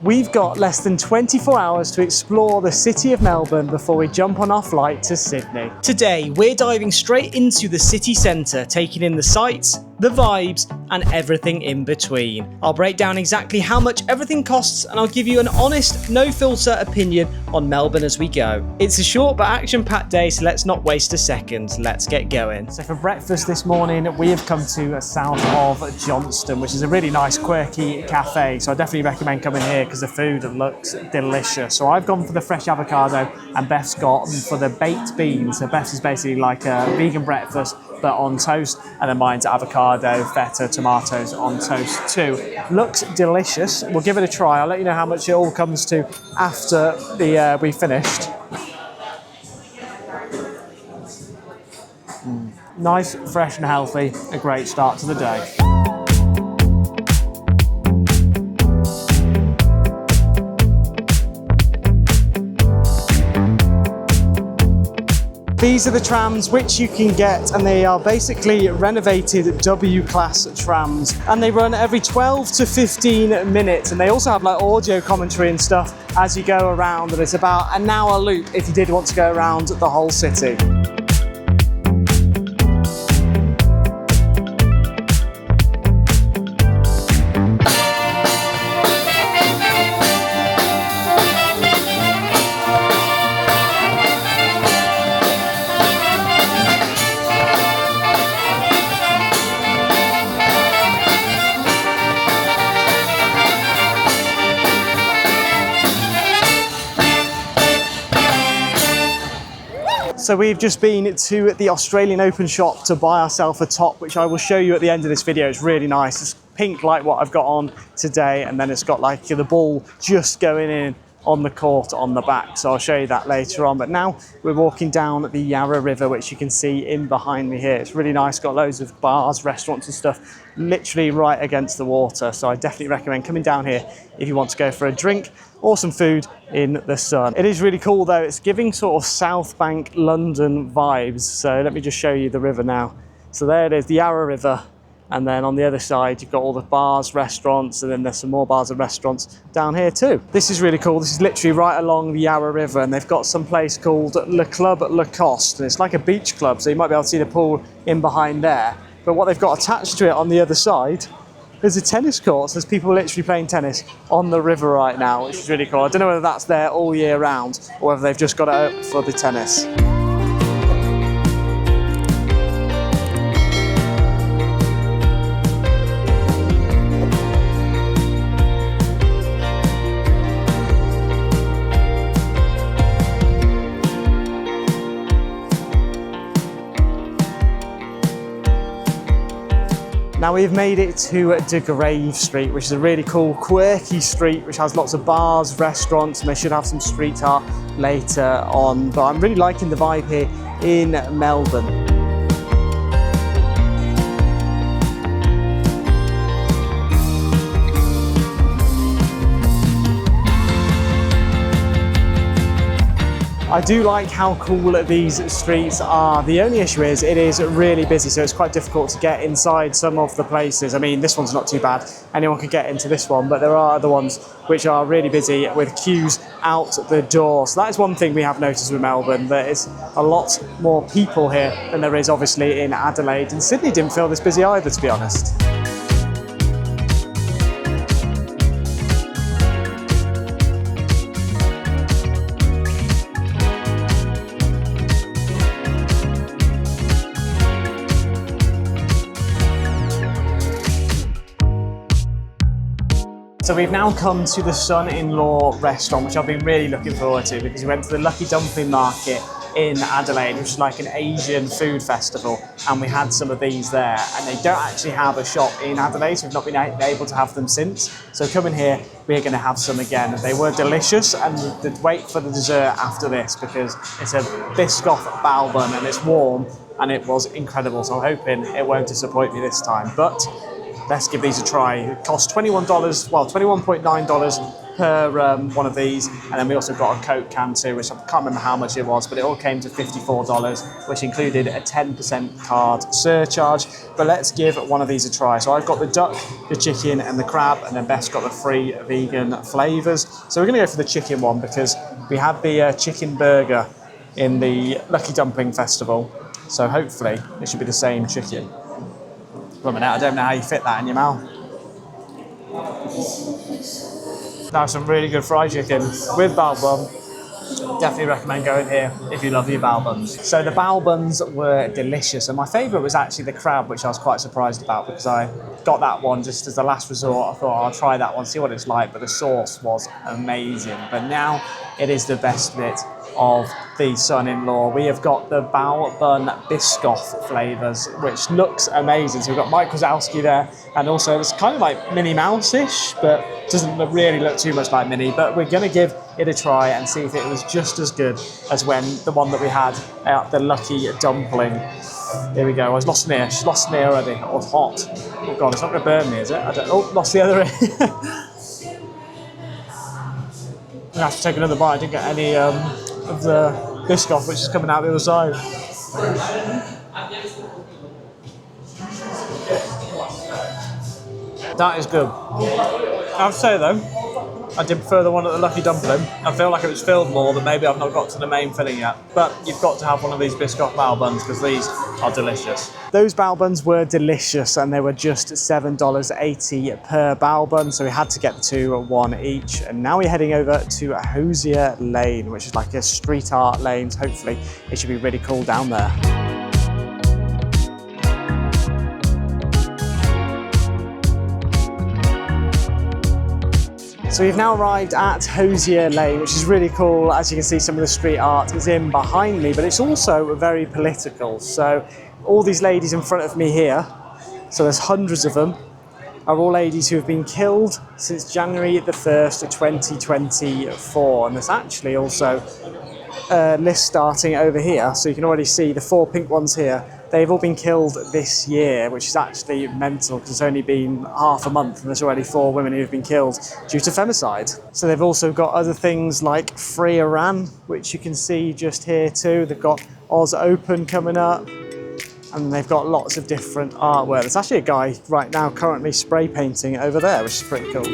We've got less than 24 hours to explore the city of Melbourne before we jump on our flight to Sydney. Today, we're diving straight into the city centre, taking in the sights, the vibes, and everything in between. I'll break down exactly how much everything costs, and I'll give you an honest, no-filter opinion on Melbourne as we go. It's a short but action-packed day, so let's not waste a second. Let's get going. So for breakfast this morning, we have come to south of Johnston, which is a really nice, quirky cafe. So I definitely recommend coming here because the food looks delicious. So I've gone for the fresh avocado, and Beth's gone for the baked beans. So Beth's is basically like a vegan breakfast, but on toast, and then mine's avocado, feta, tomatoes on toast too. Looks delicious. We'll give it a try. I'll let you know how much it all comes to after we finished. Nice, fresh and healthy. A great start to the day. These are the trams which you can get, and they are basically renovated W-class trams, and they run every 12 to 15 minutes, and they also have like audio commentary and stuff as you go around, and it's about an hour loop if you did want to go around the whole city. So we've just been to the Australian Open shop to buy ourselves a top, which I will show you at the end of this video. It's really nice. It's pink like what I've got on today, and then it's got like the ball just going in on the court on the back. So I'll show you that later on. But now we're walking down the Yarra River, which you can see in behind me here. It's really nice. Got loads of bars, restaurants and stuff literally right against the water. So I definitely recommend coming down here if you want to go for a drink or some food in the sun. It is really cool though. It's giving sort of South Bank London vibes. So let me just show you the river now. So there it is, the Yarra River. And then on the other side, you've got all the bars, restaurants, and then there's some more bars and restaurants down here too. This is really cool. This is literally right along the Yarra River, and they've got some place called Le Club Lacoste, and it's like a beach club, so you might be able to see the pool in behind there. But what they've got attached to it on the other side is a tennis court. So there's people literally playing tennis on the river right now, which is really cool. I don't know whether that's there all year round or whether they've just got it open for the tennis. Now we've made it to Degraves Street, which is a really cool, quirky street, which has lots of bars, restaurants, and they should have some street art later on. But I'm really liking the vibe here in Melbourne. I do like how cool these streets are. The only issue is it is really busy, so it's quite difficult to get inside some of the places. I mean, this one's not too bad. Anyone could get into this one, but there are other ones which are really busy with queues out the door. So that is one thing we have noticed with Melbourne, that it's a lot more people here than there is obviously in Adelaide. And Sydney didn't feel this busy either, to be honest. So we've now come to the Son-in-Law restaurant, which I've been really looking forward to because we went to the Lucky Dumpling Market in Adelaide, which is like an Asian food festival, and we had some of these there, and they don't actually have a shop in Adelaide, so we've not been able to have them since. So coming here, we're going to have some again. They were delicious, and wait for the dessert after this because it's a Biscoff bao bun and it's warm, and it was incredible. So I'm hoping it won't disappoint me this time. But let's give these a try. It cost $21, well, $21.9 per one of these, and then we also got a Coke can too, which I can't remember how much it was, but it all came to $54, which included a 10% card surcharge. But let's give one of these a try. So I've got the duck, the chicken and the crab, and then Beth's got the 3 vegan flavours. So we're going to go for the chicken one because we had the chicken burger in the Lucky Dumpling Festival, so hopefully it should be the same chicken. Wait a minute, I don't know how you fit that in your mouth. That's some really good fried chicken with bao bun. Definitely recommend going here if you love your bao buns. So the bao buns were delicious, and my favourite was actually the crab, which I was quite surprised about because I got that one just as the last resort. I thought I'll try that one, see what it's like, but the sauce was amazing. But now it is the best bit of the son-in-law. We have got the bao bun Biscoff flavours, which looks amazing. So we've got Mike Wazowski there, and also it's kind of like Minnie Mouse-ish, but doesn't really look too much like Minnie. But we're going to give it a try and see if it was just as good as when the one that we had at the Lucky Dumpling. Here we go. I was lost an ear. She's lost an ear already. Oh, it's hot. Oh god, it's not going to burn me, is it? I don't. Oh, lost the other ear. I have to take another bite. I didn't get any of the Biscoff, which is coming out the other side. That is good. I have to say though, I did prefer the one at the Lucky Dumpling. I feel like it was filled more, but maybe I've not got to the main filling yet. But you've got to have one of these Biscoff bao buns because these are delicious. Those bao buns were delicious, and they were just $7.80 per bao bun, so we had to get the 2 one each. And now we're heading over to Hosier Lane, which is like a street art lane. So hopefully it should be really cool down there. So we've now arrived at Hosier Lane, which is really cool. As you can see, some of the street art is in behind me, but it's also very political. So all these ladies in front of me here, so there's hundreds of them, are all ladies who have been killed since January the 1st, 2024. And there's actually also a list starting over here. So you can already see the 4 pink ones here. They've all been killed this year, which is actually mental because it's only been half a month and there's already 4 women who have been killed due to femicide. So they've also got other things like Free Iran, which you can see just here too. They've got Oz Open coming up, and they've got lots of different artwork. There's actually a guy right now currently spray painting over there, which is pretty cool.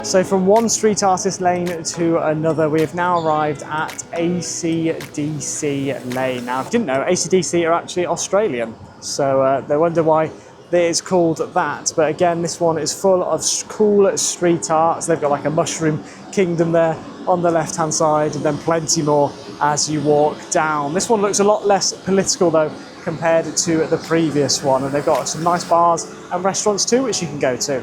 So from one street artist lane to another, we have now arrived at AC/DC Lane. Now, if you didn't know, AC/DC are actually Australian, so they wonder why it's called that. But again, this one is full of cool street art. So they've got like a mushroom kingdom there on the left-hand side, and then plenty more as you walk down. This one looks a lot less political though compared to the previous one, and they've got some nice bars and restaurants too, which you can go to.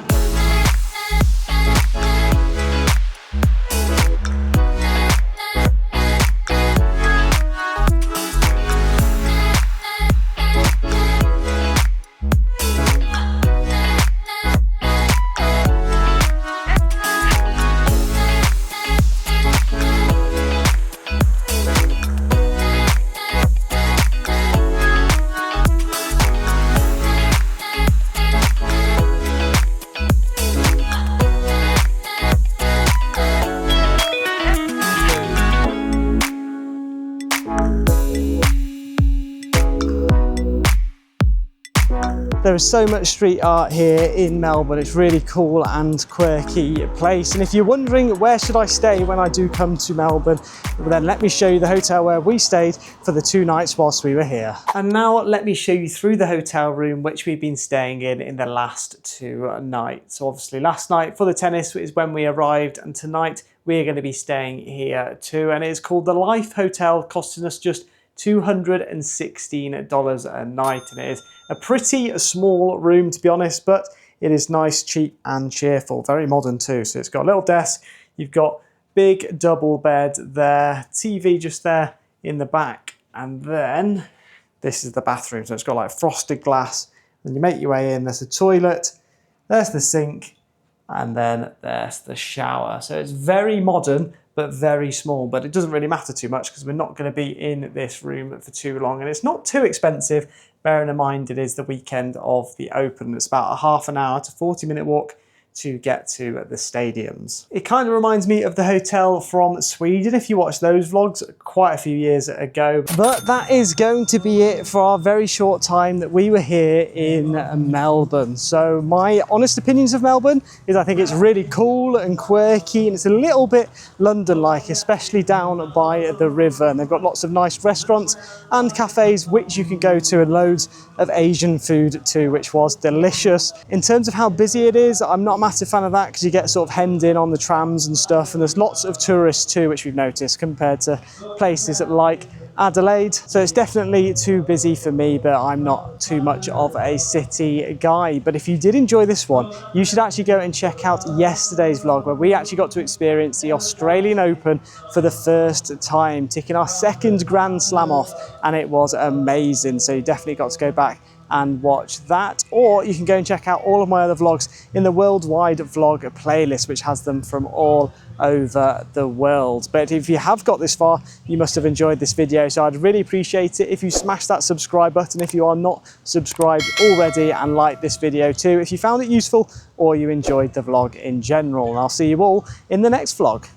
There is so much street art here in Melbourne. It's really cool and quirky place. And if you're wondering where should I stay when I do come to Melbourne, well, then let me show you the hotel where we stayed for the 2 nights whilst we were here. And now let me show you through the hotel room which we've been staying in the last 2 nights. So obviously last night for the tennis is when we arrived, and tonight we're going to be staying here too. And it's called the Lyf Hotel, costing us just $216 a night, and it is a pretty small room to be honest, but it is nice, cheap and cheerful, very modern too. So it's got a little desk, you've got big double bed there, TV just there in the back. And then this is the bathroom. So it's got like frosted glass. Then you make your way in, there's a toilet, there's the sink, and then there's the shower. So it's very modern, but very small, but it doesn't really matter too much because we're not going to be in this room for too long, and it's not too expensive, bearing in mind it is the weekend of the Open. It's about a half an hour to 40-minute walk to get to the stadiums. It kind of reminds me of the hotel from Sweden, if you watched those vlogs quite a few years ago. But that is going to be it for our very short time that we were here in Melbourne. So my honest opinions of Melbourne is I think it's really cool and quirky, and it's a little bit London-like, especially down by the river. And they've got lots of nice restaurants and cafes which you can go to, and loads of Asian food too, which was delicious. In terms of how busy it is, I'm not a massive fan of that because you get sort of hemmed in on the trams and stuff, and there's lots of tourists too, which we've noticed compared to places like Adelaide. So it's definitely too busy for me, but I'm not too much of a city guy. But if you did enjoy this one, you should actually go and check out yesterday's vlog where we actually got to experience the Australian Open for the first time, ticking our second Grand Slam off, and it was amazing. So you definitely got to go back and watch that, or you can go and check out all of my other vlogs in the worldwide vlog playlist, which has them from all over the world. But if you have got this far, you must have enjoyed this video, so I'd really appreciate it if you smash that subscribe button if you are not subscribed already, and like this video too if you found it useful or you enjoyed the vlog in general. And I'll see you all in the next vlog.